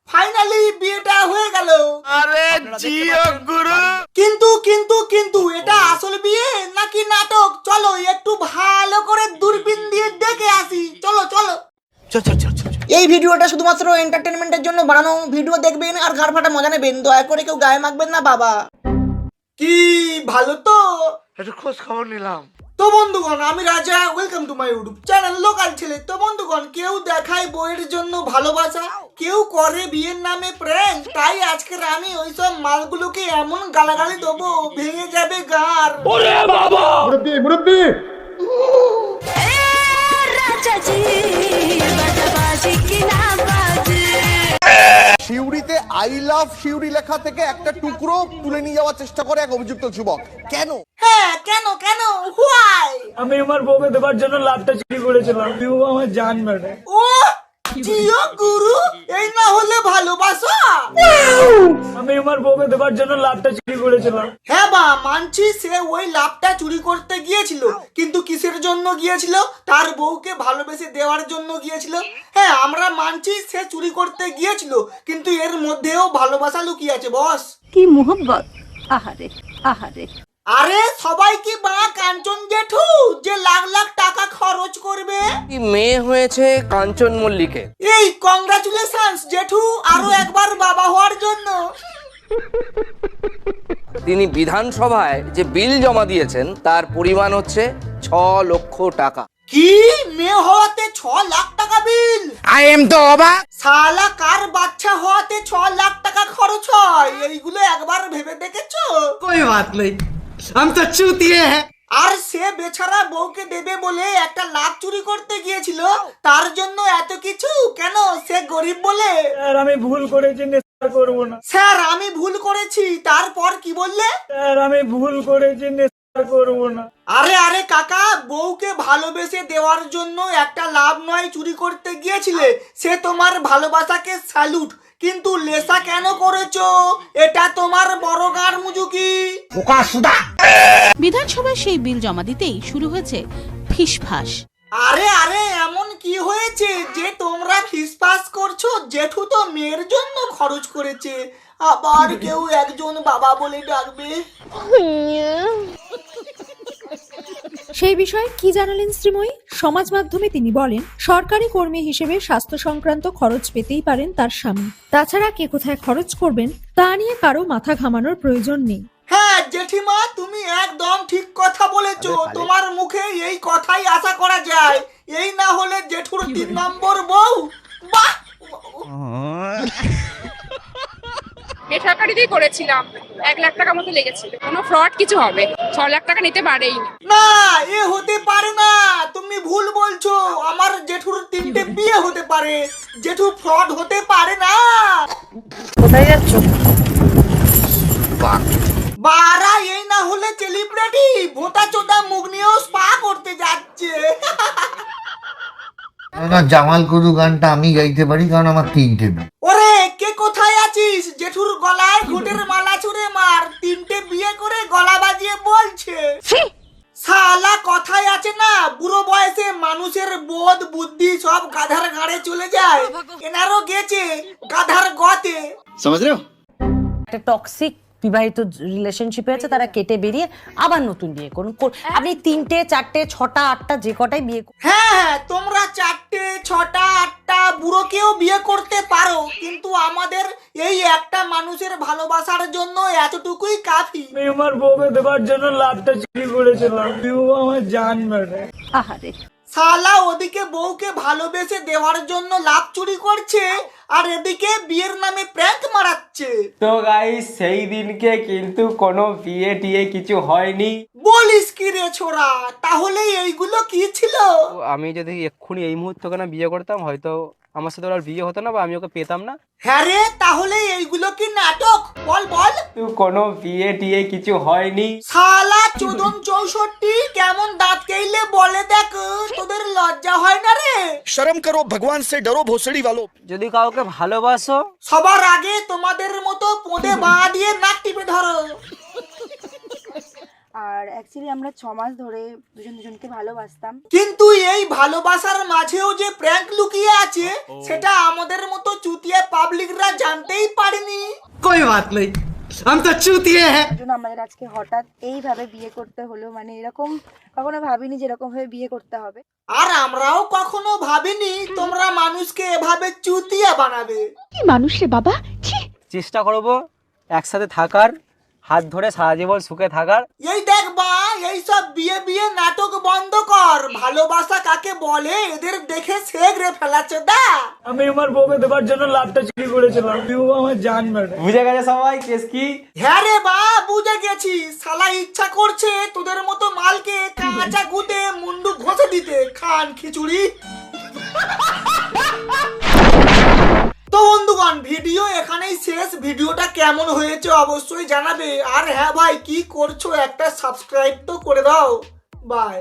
Finally বিয়েটা হয়ে গেল। আরে জিও গুরু। কিন্তু কিন্তু কিন্তু এটা আসল বিয়ে নাকি নাটক? চলো একটু ভালো করে দূরবীন দিয়ে দেখে আসি। চলো চলো। এই ভিডিওটা শুধুমাত্র এন্টারটেনমেন্টের জন্য বানানো ভিডিও, দেখবেন আর ঘাড় ফাটা মজা নেবেন, দয়া করে কেউ গায়ে মাখবেন না বাবা। কি ভালো তো? একটু খোঁজ খবর নিলাম। তো বন্ধুগণ, আমি রাজা, welcome to my YouTube channel local ছেলে। তো বন্ধুগণ, কেউ দেখায় বইয়ের জন্য ভালোবাসা, কেউ করে বিয়ের নামে প্র্যাঙ্ক। তাই আজকের আমি ওইসব মালগুলোকে এমন গালাগালি দেবো, ভেঙে যাবে গার। ওরে বাবা, মুরব্বি মুরব্বি শিউরিতে আই লাভ শিউরি লেখা থেকে একটা টুকরো তুলে নিয়ে যাওয়ার চেষ্টা করে এক অভিযুক্ত যুবক। কেন? হ্যাঁ, কেন কেন, হোয়াই? আমি আমার বউকে দেবার জন্য লাভটা চুরি করেছিলাম। ও আমার জান মেরে। ও জিও গুরু, এই না হলে ভালোবাসা? আমি আমার বউকে দেবার জন্য লাভটা চুরি করেছিলাম। হ্যাঁ বা মানছি, সে ওই লাভটা চুরি করতে গিয়েছিল, কিন্তু কিসের জন্য গিয়েছিল? তার বউকে ভালোবেসে দেওয়ার জন্য গিয়েছিল। হ্যাঁ, আমরা মানছি সে চুরি করতে গিয়েছিল, কিন্তু এর মধ্যেও ভালোবাসা লুকিয়ে আছে বস। কি মোহব্বত! আহারে আহারে। আরে সবাই কি বা কাঞ্চন জেঠু যে লাখ লাখ টাকা খরচ করবে? মেয়ে হয়েছে কাঞ্চন মল্লিকের। এই কংগ্রাচুলেশনস জেঠু, আরো একবার বাবা হওয়ার জন্য। তিনি বিধানসভায় যে বিল জমা দিয়েছেন তার পরিমাণ হচ্ছে 6 লক্ষ টাকা। কি মেয়ে হওয়াতে 6 লাখ টাকা বিল? আই এম তো অবাক। শালা কার বাচ্চা হওয়াতে 6 লাখ টাকা খরচ হয়? এইগুলো একবার ভেবে দেখেছো? कोई बात नहीं, हम तो चूतिए हैं। আর সে বেচারা বউকে দেবে বলে একটা লাখ চুরি করতে গিয়েছিল, তার জন্য এত কিছু কেন? সে গরিব বলে? স্যার আমি ভুল করেছি, নেশা করবো না। স্যার আমি ভুল করেছি, তারপর কি বললে? স্যার আমি ভুল করেছি, নেশা করবো না। আরে আরে কাকা, বউকে ভালোবেসে দেওয়ার জন্য একটা লাভ নয় চুরি করতে গিয়েছিলে, সে তোমার ভালোবাসাকে স্যালুট, কিন্তু লেসা কেন করেছো? এটা তোমার বড় গার মুজুকি। বিধানসভায় সেই বিল জমা দিতেই শুরু হয়েছে ফিসফাস। আরে আরে, এমন কি হয়েছে যে তোমরা ফিসফাস করছো? জেঠু তো মেয়ের জন্য খরচ করেছে, আবার কেউ একজন বাবা বলে ডাকবে। সেই বিষয়ে কি জানালেন শ্রীময়ী? সমাজ মাধ্যমে তিনি বলেন, সরকারি কর্মী হিসেবে স্বাস্থ্য সংক্রান্ত খরচ পেতেই পারেন তার স্বামী। তাছাড়া কে কোথায় খরচ করবেন তা নিয়ে কারো মাথা ঘামানোর প্রয়োজন নেই। হ্যাঁ জেঠিমা, তুমি একদম ঠিক কথা বলেছো। তোমার মুখে এই কথাই আশা করা যায়। এই না হলে জেঠুর 3 নম্বর বউ। বাহ! বেসরকারিতেই করেছিলাম, 1 লাখ টাকা মতো লেগেছিল। কোনো ফ্রড কিছু হবে, 6 লাখ টাকা নিতে পারেই না। না, এ হতে পারে না, তুমি ভুল বলছো। আমার জেঠুর 3টে বিয়ে হতে পারে, জেঠু ফ্রড হতে পারে না। কোথায় যাচ্ছ? বারা, এই না হলে সেলিব্রিটি ভোতা চোদা মুখ নিয়েও স্পা করতে যাচ্ছে। জামাল কুদু গানটা আমি গাইতে পারি, কারণ আমার 3টে বিয়ে। ওরে কে কোথায় আছিস? জেঠুর গলায় ঘুটের মালা ছুঁড়ে মার। 3টে বিয়ে করে গলা বাজিয়ে বলছে। শালা কথায় আছে না, বুড়ো বয়সে মানুষের বোধ বুদ্ধি সব গাধার ঘাড়ে চলে যায়। এনারও গেছে গাধার গতে। একটা টক্সিক বিবাহিত রিলেশনশিপে আছে, তারা কেটে বেরিয়ে আবার নতুন বিয়ে করুন। আপনি 3টে 4টে 6টা 8টা যে কটাই বিয়ে হ্যাঁ হ্যাঁ, তোমরা 4টে 6টা 8টা বুড়োকেও বিয়ে করতে পারো, কিন্তু আমাদের এই একটা মানুষের ভালোবাসার জন্য এতটুকুই কাফি। আমি আমার বউকে দেবার জন্য লাভটা চুরি করেছিলাম। ও আমার জান মেরে। আহারে। শালা ওদিকে বউকে ভালোবেসে দেওয়ার জন্য লাভ চুরি করছে, আর এদিকে বিয়ের নামে প্র্যাঙ্ক মারাচ্ছে। তো গাইস, সেই দিনকে কিন্তু কোনো বিয়ে টিয়ে কিছু হয়নি। বলিস কি রে ছোড়া? তাহলে এইগুলো কি ছিল? আমি যদি এক্ষুনি এই মুহূর্তে ওকে না বিয়ে করতাম, হয়তো আমার সাথে ওর বিয়ে হতো না, বা আমি ওকে পেতাম না। হ্যাঁ রে, তাহলে এইগুলো কি নাটক? বল বল। কোনো বিয়ে টিয়ে কিছু হয়নি। শালা চোদন 64 কেমন দাঁত কেইলে বলে দেখ, তোদের লজ্জা হয় না রে? শরম করো, ভগবান সে ডরো ভোসড়ি वालो। যদি কাউকে ভালোবাসো, সবার আগে তোমাদের মতো পোঁদে বাঁ দিয়ে নাক টিপে ধরো। আর অ্যাকচুয়ালি আমরা 6 মাস ধরে দুজনকে ভালোবাসতাম। কিন্তু এই ভালোবাসার মাঝেও যে প্র্যাঙ্ক লুকিয়ে আছে সেটা আমাদের মতো চুতিয়া পাবলিকরা জানতেই পারেনি। कोई बात नहीं हम तो चूतिए हैं। জন্য আমাদের আজকে হঠাৎ এইভাবে বিয়ে করতে হলো, মানে এরকম কখনো ভাবিনি যে এরকম ভাবে বিয়ে করতে হবে। আর আমরাও কখনো ভাবিনি তোমরা মানুষকে এভাবে চুতিয়া বানাবে। কি মানুষ রে বাবা, চেষ্টা করবো একসাথে থাকার, হাত ধরে সারা জীবন সুখে থাকার। এই দেখ বা এইসব বিয়ে বিয়ে নাটক বন্ধ কর। ভালোবাসা কাকে বলে এদের দেখে শেখ রে ফেলাচ্ছে দা। আমি আমার বউকে দেবার জন্য লাভটা চুরি করেছিলাম। ও আমার জান ম্যাডাম। বুঝে গেছে সবাই কেস কি? হ্যাঁ রে বা বুঝে গেছি। শালা ইচ্ছা করছে তোদের মতো মালকে কাঁচা গুতে মুন্ডু ঘষে দিতে। খান খিচুড়ি। তো বন্ধুগণ ভিডিও এখানেই শেষ। ভিডিওটা কেমন হয়েছে অবশ্যই জানাবে। আর হ্যাঁ ভাই কি করছো, একটা সাবস্ক্রাইব তো করে দাও। বাই।